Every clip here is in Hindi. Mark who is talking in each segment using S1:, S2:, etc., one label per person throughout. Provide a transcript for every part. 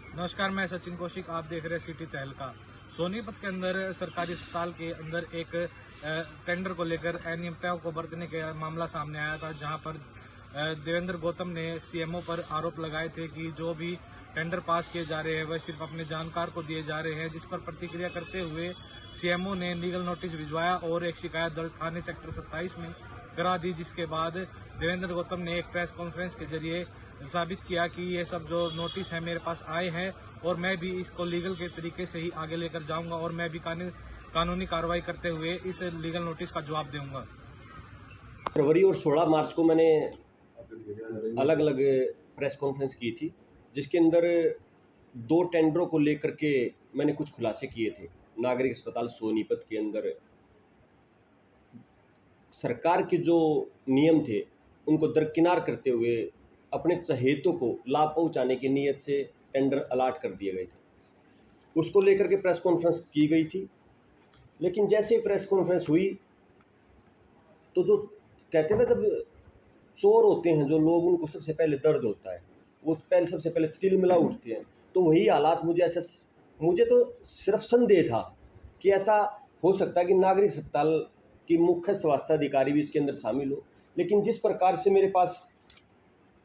S1: नमस्कार, मैं सचिन कौशिक। आप देख रहे हैं सिटी तहलका। सोनीपत के अंदर सरकारी अस्पताल के अंदर एक टेंडर को लेकर अनियमितताओं को बरतने का मामला सामने आया था, जहां पर देवेंद्र गौतम ने सीएमओ पर आरोप लगाए थे कि जो भी टेंडर पास किए जा रहे हैं वह सिर्फ अपने जानकार को दिए जा रहे हैं, जिस पर प्रतिक्रिया करते हुए सीएमओ ने लीगल नोटिस भिजवाया और एक शिकायत दर्ज थाने सेक्टर 27 में करा दी। जिसके बाद देवेंद्र गौतम ने एक प्रेस कॉन्फ्रेंस के जरिए साबित किया कि ये सब जो नोटिस है मेरे पास आए हैं और मैं भी इसको लीगल के तरीके से ही आगे लेकर जाऊंगा और मैं भी कानूनी कार्रवाई करते हुए इस लीगल नोटिस का जवाब दूंगा।
S2: फरवरी और 16 मार्च को मैंने अलग अलग प्रेस कॉन्फ्रेंस की थी, जिसके अंदर 2 टेंडरों को लेकर के मैंने कुछ खुलासे किए थे। नागरिक अस्पताल सोनीपत के अंदर सरकार के जो नियम थे उनको दरकिनार करते हुए अपने चहेतों को लाभ पहुंचाने की नीयत से टेंडर अलाट कर दिए गए थे। उसको लेकर के प्रेस कॉन्फ्रेंस की गई थी, लेकिन जैसे ही प्रेस कॉन्फ्रेंस हुई तो जो कहते हैं ना, जब चोर होते हैं जो लोग, उनको सबसे पहले दर्द होता है, वो सबसे पहले तिलमिला उठते हैं। तो वही हालात मुझे तो सिर्फ संदेह था कि ऐसा हो सकता है कि नागरिक अस्पताल की मुख्य स्वास्थ्य अधिकारी भी इसके अंदर शामिल हो। लेकिन जिस प्रकार से मेरे पास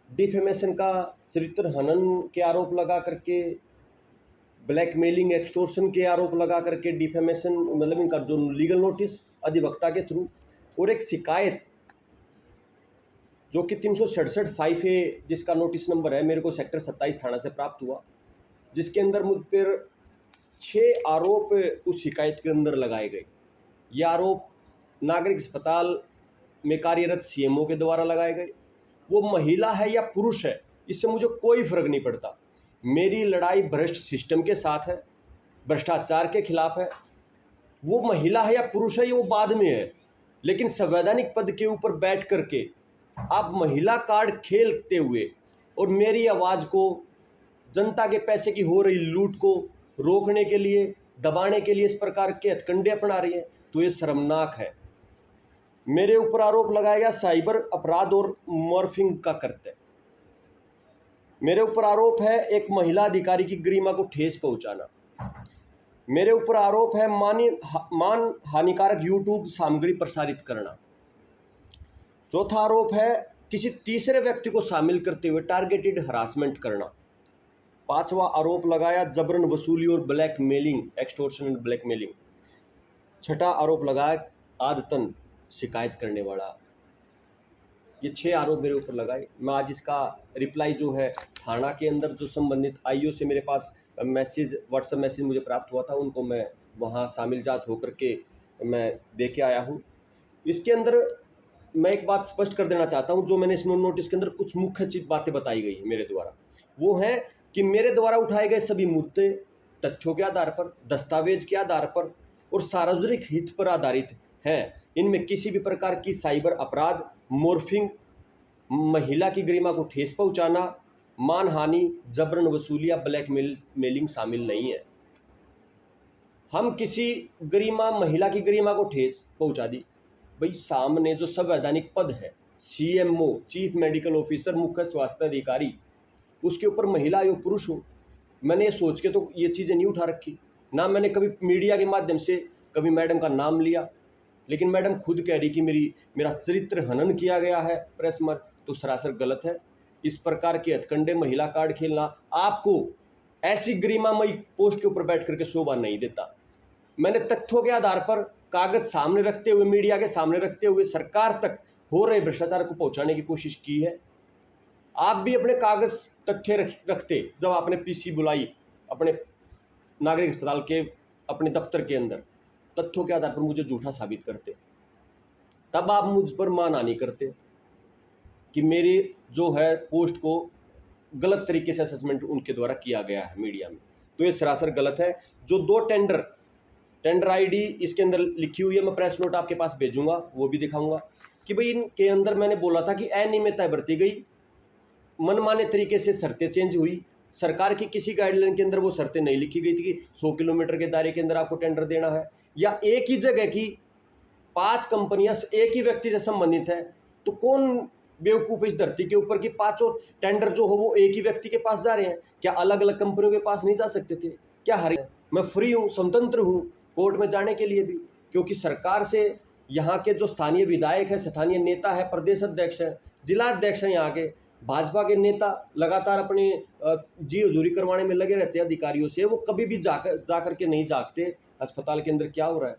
S2: डिफेमेशन का, चरित्र हनन के आरोप लगा करके, ब्लैकमेलिंग, एक्सटोर्शन के आरोप लगा करके, डिफेमेशन मतलब इनका जो लीगल नोटिस अधिवक्ता के थ्रू, और एक शिकायत जो कि 367(5)A जिसका नोटिस नंबर है, मेरे को सेक्टर 27 थाना से प्राप्त हुआ, जिसके अंदर मुझ पर 6 आरोप उस शिकायत के अंदर लगाए गए। ये आरोप नागरिक अस्पताल में कार्यरत सीएमओ के द्वारा लगाए गए। वो महिला है या पुरुष है, इससे मुझे कोई फर्क नहीं पड़ता। मेरी लड़ाई भ्रष्ट सिस्टम के साथ है, भ्रष्टाचार के खिलाफ है। वो महिला है या पुरुष है ये वो बाद में है, लेकिन संवैधानिक पद के ऊपर बैठ करके आप महिला कार्ड खेलते हुए और मेरी आवाज़ को, जनता के पैसे की हो रही लूट को रोकने के लिए, दबाने के लिए इस प्रकार के हथकंडे अपना रही हैं, तो ये शर्मनाक है। मेरे ऊपर आरोप लगाया गया साइबर अपराध और मॉर्फिंग का करते। मेरे ऊपर आरोप है एक महिला अधिकारी की गरिमा को ठेस पहुंचाना। मेरे ऊपर आरोप है मान हानिकारक यूट्यूब सामग्री प्रसारित करना। चौथा आरोप है किसी तीसरे व्यक्ति को शामिल करते हुए टारगेटेड हरासमेंट करना। 5वां आरोप लगाया जबरन वसूली और ब्लैकमेलिंग, एक्सटोर्शन एंड ब्लैकमेलिंग। 6ठा आरोप लगाया आदतन शिकायत करने वाला। ये 6 आरोप मेरे ऊपर लगाए। मैं आज इसका रिप्लाई जो है थाना के अंदर जो संबंधित आईओ से मेरे पास मैसेज, व्हाट्सएप मैसेज मुझे प्राप्त हुआ था, उनको मैं वहाँ शामिल जांच होकर के मैं दे के आया हूँ। इसके अंदर मैं एक बात स्पष्ट कर देना चाहता हूँ, जो मैंने इस नोटिस के अंदर कुछ मुख्य चीज बातें बताई गई है मेरे द्वारा, वो है कि मेरे द्वारा उठाए गए सभी मुद्दे तथ्यों के आधार पर, दस्तावेज के आधार पर और सार्वजनिक हित पर आधारित हैं। इनमें किसी भी प्रकार की साइबर अपराध, मॉर्फिंग, महिला की गरिमा को ठेस पहुंचाना, मानहानि, जबरन वसूली या ब्लैकमेलिंग शामिल नहीं है। हम किसी महिला की गरिमा को ठेस पहुंचा दी, भाई सामने जो संवैधानिक पद है, सीएमओ, चीफ मेडिकल ऑफिसर, मुख्य स्वास्थ्य अधिकारी, उसके ऊपर महिला या पुरुष हो, मैंने ये सोच के तो ये चीज़ें नहीं उठा रखी ना। मैंने कभी मीडिया के माध्यम से कभी मैडम का नाम लिया, लेकिन मैडम खुद कह रही कि मेरा चरित्र हनन किया गया है प्रेस में, तो सरासर गलत है। इस प्रकार के हथकंडे, महिला कार्ड खेलना आपको ऐसी गरिमामयी पोस्ट के ऊपर बैठ करके शोभा नहीं देता। मैंने तथ्यों के आधार पर, कागज सामने रखते हुए, मीडिया के सामने रखते हुए सरकार तक हो रहे भ्रष्टाचार को पहुंचाने की कोशिश की है। आप भी अपने कागज तथ्य रखते जब आपने पीसी बुलाई अपने नागरिक अस्पताल के अपने दफ्तर के अंदर, तथ्यों के आधार पर मुझे झूठा साबित करते, तब आप मुझ पर मानहानि करते कि मेरे जो है पोस्ट को गलत तरीके से असेसमेंट उनके द्वारा किया गया है मीडिया में, तो ये सरासर गलत है। जो 2 टेंडर आईडी इसके अंदर लिखी हुई है, मैं प्रेस नोट आपके पास भेजूंगा, वो भी दिखाऊंगा कि भाई इनके अंदर मैंने बोला था कि अनियमितता बरती गई, मनमाने तरीके से शर्तें चेंज हुई। सरकार की किसी गाइडलाइन के अंदर वो शर्तें नहीं लिखी गई थी कि 100 किलोमीटर के दायरे के अंदर आपको टेंडर देना है, या एक ही जगह की 5 कंपनियां एक ही व्यक्ति से संबंधित है, तो कौन बेवकूफ़ इस धरती के ऊपर कि पांचों टेंडर जो हो वो एक ही व्यक्ति के पास जा रहे हैं? क्या अलग अलग कंपनियों के पास नहीं जा सकते थे? क्या हर मैं फ्री हूँ, स्वतंत्र हूँ कोर्ट में जाने के लिए भी, क्योंकि सरकार से यहाँ के जो स्थानीय विधायक है, स्थानीय नेता है, प्रदेश अध्यक्ष है, जिला अध्यक्ष हैं, यहाँ के भाजपा के नेता लगातार अपनी जी हजूरी करवाने में लगे रहते हैं अधिकारियों से। वो कभी भी जा करके नहीं जागते अस्पताल के अंदर क्या हो रहा है।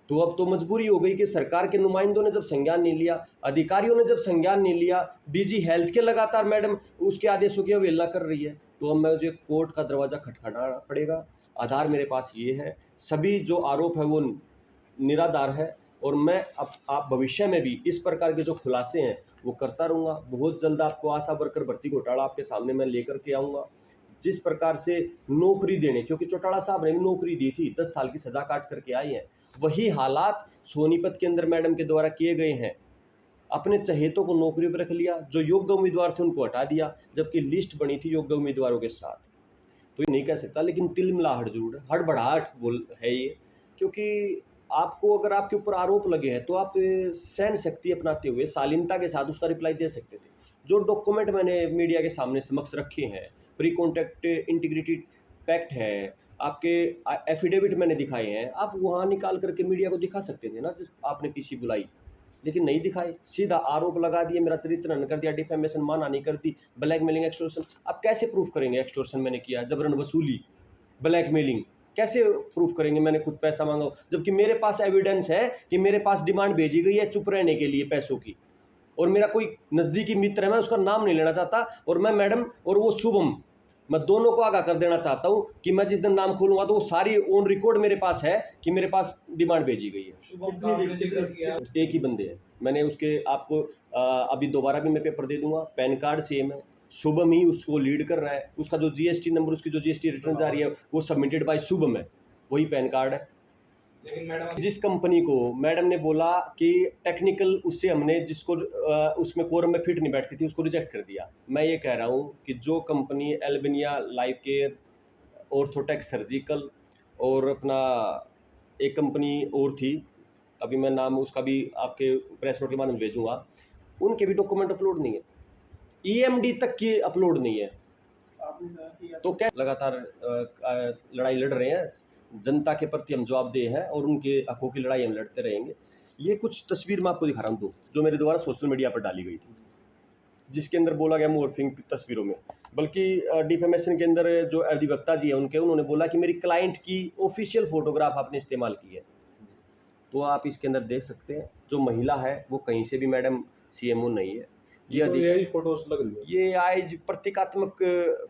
S2: तो अब तो मजबूरी हो गई कि सरकार के नुमाइंदों ने जब संज्ञान नहीं लिया, अधिकारियों ने जब संज्ञान नहीं लिया, डीजी हेल्थ के लगातार मैडम उसके आदेशों की अवहेलना कर रही है, तो अब मुझे कोर्ट का दरवाज़ा खटखटाना पड़ेगा। आधार मेरे पास ये है, सभी जो आरोप है वो निराधार है, और मैं अब आप भविष्य में भी इस प्रकार के जो खुलासे हैं वो करता रहूँगा। बहुत जल्द आपको आशा वर्कर भर्ती घोटाला आपके सामने मैं लेकर के आऊँगा। जिस प्रकार से नौकरी देने, क्योंकि चौटाला साहब ने भी नौकरी दी थी, 10 साल की सज़ा काट करके आई हैं, वही हालात सोनीपत के अंदर मैडम के द्वारा किए गए हैं। अपने चहेतों को नौकरी पर रख लिया, जो योग्य उम्मीदवार थे उनको हटा दिया, जबकि लिस्ट बनी थी योग्य उम्मीदवारों के साथ। तो ये नहीं कह सकता, लेकिन तिलमिलाहट जरूर है, हड़बड़ाहट बोल है ये, क्योंकि आपको अगर आपके ऊपर आरोप लगे हैं तो आप सहन शक्ति अपनाते हुए शालीनता के साथ उसका रिप्लाई दे सकते थे। जो डॉक्यूमेंट मैंने मीडिया के सामने समक्ष रखे हैं, प्री कॉन्टैक्ट इंटीग्रिटी पैक्ट है, आपके एफिडेविट मैंने दिखाए हैं, आप वहाँ निकाल करके मीडिया को दिखा सकते थे ना, जिस आपने पीसी बुलाई, लेकिन नहीं दिखाए। सीधा आरोप लगा दिए, मेरा चरित्र हनन कर दिया, डिफेमेशन मानहानि कर दी, ब्लैकमेलिंग, एक्सटॉर्शन। आप कैसे प्रूफ करेंगे एक्सटॉर्शन मैंने किया, जबरन वसूली, ब्लैकमेलिंग कैसे प्रूफ करेंगे मैंने खुद पैसा मांगा, जबकि मेरे पास एविडेंस है कि मेरे पास डिमांड भेजी गई है चुप रहने के लिए पैसों की, और मेरा कोई नज़दीकी मित्र है, मैं उसका नाम नहीं लेना चाहता, और मैं मैडम और वो शुभम, मैं दोनों को आगाह कर देना चाहता हूं कि मैं जिस दिन नाम खोलूंगा तो वो सारी ऑन रिकॉर्ड मेरे पास है कि मेरे पास डिमांड भेजी गई है।
S1: शुभम का आपने जिक्र किया,
S2: एक ही बंदे हैं, मैंने उसके आपको अभी दोबारा भी मैं पेपर दे दूंगा, पैन कार्ड सेम है, शुभम ही उसको लीड कर रहा है, उसका जो जीएसटी नंबर, उसकी जो जीएसटी रिटर्न जा रही है वो सबमिटेड बाय शुभम है, वही पैन कार्ड है।
S1: लेकिन मैडम
S2: जिस कंपनी को मैडम ने बोला कि टेक्निकल, उससे हमने जिसको उसमें कोरम में फिट नहीं बैठती थी उसको रिजेक्ट कर दिया। मैं ये कह रहा हूँ कि जो company Albania life care, Orthotech surgical, और अपना एक कंपनी और थी, अभी मैं नाम उसका भी आपके प्रेस नोट के माध्यम भेजूँगा, उनके भी डॉक्यूमेंट अपलोड नहीं है, ईएमडी तक की अपलोड नहीं है। तो क्या लगातार लड़ाई लड़ रहे हैं, जनता के प्रति हम जवाबदेह हैं और उनके हकों की लड़ाई हम लड़ते रहेंगे। ये कुछ तस्वीर मैं आपको दिखा रहा हूँ जो मेरे द्वारा सोशल मीडिया पर डाली गई थी, जिसके अंदर बोला गया मॉर्फिंग तस्वीरों में, बल्कि डिफेमेशन के अंदर जो अधिवक्ता जी है उन्होंने बोला कि मेरी क्लाइंट की ऑफिशियल फोटोग्राफ आपने इस्तेमाल की है। तो आप इसके अंदर देख सकते हैं जो महिला है वो कहीं से भी मैडम सीएमओ नहीं है, ये
S3: फोटोज लग रही है,
S2: ये आज प्रतीकात्मक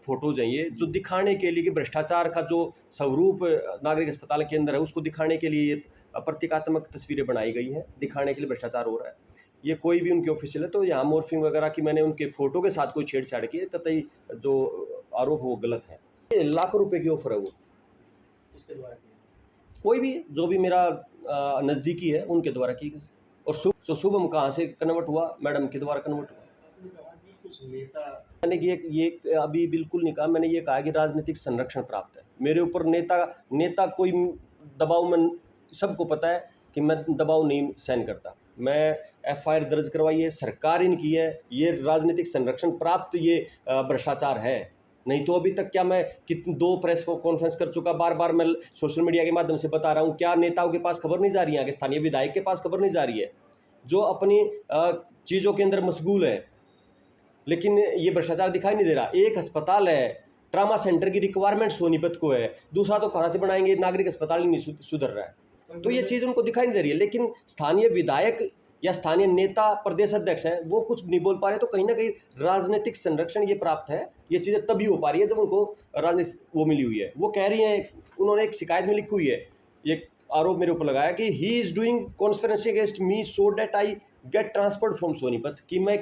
S2: फोटोज हैं, ये जो दिखाने के लिए कि भ्रष्टाचार का जो स्वरूप नागरिक अस्पताल के अंदर है उसको दिखाने के लिए ये प्रतीकात्मक तस्वीरें बनाई गई हैं, दिखाने के लिए भ्रष्टाचार हो रहा है। ये कोई भी उनकी ऑफिशियल है, तो यहाँ मॉर्फिंग वगैरह की मैंने उनके फोटो के साथ कोई छेड़छाड़ की है, कतई जो आरोप वो गलत है। ये लाखों रुपए की ऑफर है वो, कोई भी जो भी मेरा नज़दीकी है उनके द्वारा की गई। और शुभम कहाँ से कन्वर्ट हुआ, मैडम के द्वारा कन्वर्ट हुआ। मैंने ये अभी बिल्कुल नहीं कहा, मैंने ये कहा कि राजनीतिक संरक्षण प्राप्त है मेरे ऊपर। नेता कोई दबाव में, सबको पता है कि मैं दबाव नहीं सहन करता। मैं एफआईआर दर्ज करवाई है, सरकार इनकी है, ये राजनीतिक संरक्षण प्राप्त ये भ्रष्टाचार है। नहीं तो अभी तक क्या मैं दो प्रेस कॉन्फ्रेंस कर चुका, बार बार मैं सोशल मीडिया के माध्यम से बता रहा हूँ, क्या नेताओं के पास खबर नहीं जा रही है, आगे स्थानीय विधायक के पास खबर नहीं जा रही है, जो अपनी चीज़ों के अंदर मशगूल है, लेकिन ये भ्रष्टाचार दिखाई नहीं दे रहा। एक अस्पताल है, ट्रामा सेंटर की रिक्वायरमेंट सोनीपत को है, दूसरा तो कहाँ से बनाएंगे, नागरिक अस्पताल ही नहीं सुधर रहा है, तो ये चीज़ उनको दिखाई नहीं दे रही है। लेकिन स्थानीय विधायक या स्थानीय नेता, प्रदेश अध्यक्ष हैं, वो कुछ नहीं बोल पा रहे, तो कहीं ना कहीं राजनीतिक संरक्षण ये प्राप्त है। ये चीज़ें तभी हो पा रही है जब उनको राजनीतिक वो मिली हुई है। वो कह रही हैं, उन्होंने एक शिकायत में लिखी हुई है, ये आरोप मेरे ऊपर लगाया कि he is doing conspiracy against me so that I get transferred from Sonipat, कि मैं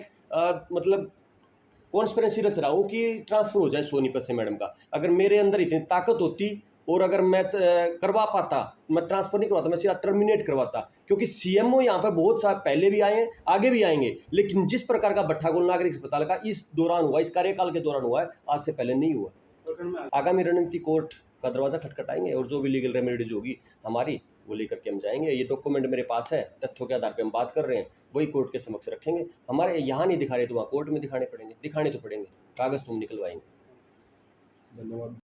S2: मतलब कॉन्स्पिरेसी रच रहा हूँ कि ट्रांसफ़र हो जाए सोनीपत से मैडम का। अगर मेरे अंदर इतनी ताकत होती और अगर मैं करवा पाता, मैं ट्रांसफ़र नहीं करवाता, मैं सीधा टर्मिनेट करवाता, क्योंकि सीएमओ यहाँ पर बहुत सारे पहले भी आए हैं, आगे भी आएंगे, लेकिन जिस प्रकार का भट्ठागोल नागरिक अस्पताल का इस दौरान हुआ, इस कार्यकाल के दौरान हुआ है, आज से पहले नहीं हुआ। आगामी रणनीति कोर्ट का दरवाज़ा खटखटाएंगे और जो भी लीगल रेमेडीज होगी हमारी, वो लेकर के हम जाएंगे। ये डॉक्यूमेंट मेरे पास है, तथ्यों के आधार पे हम बात कर रहे हैं, वही कोर्ट के समक्ष रखेंगे। हमारे यहाँ नहीं दिखा रहे तो वहाँ कोर्ट में दिखाने तो पड़ेंगे, कागज़ तो हम निकलवाएंगे।
S3: धन्यवाद।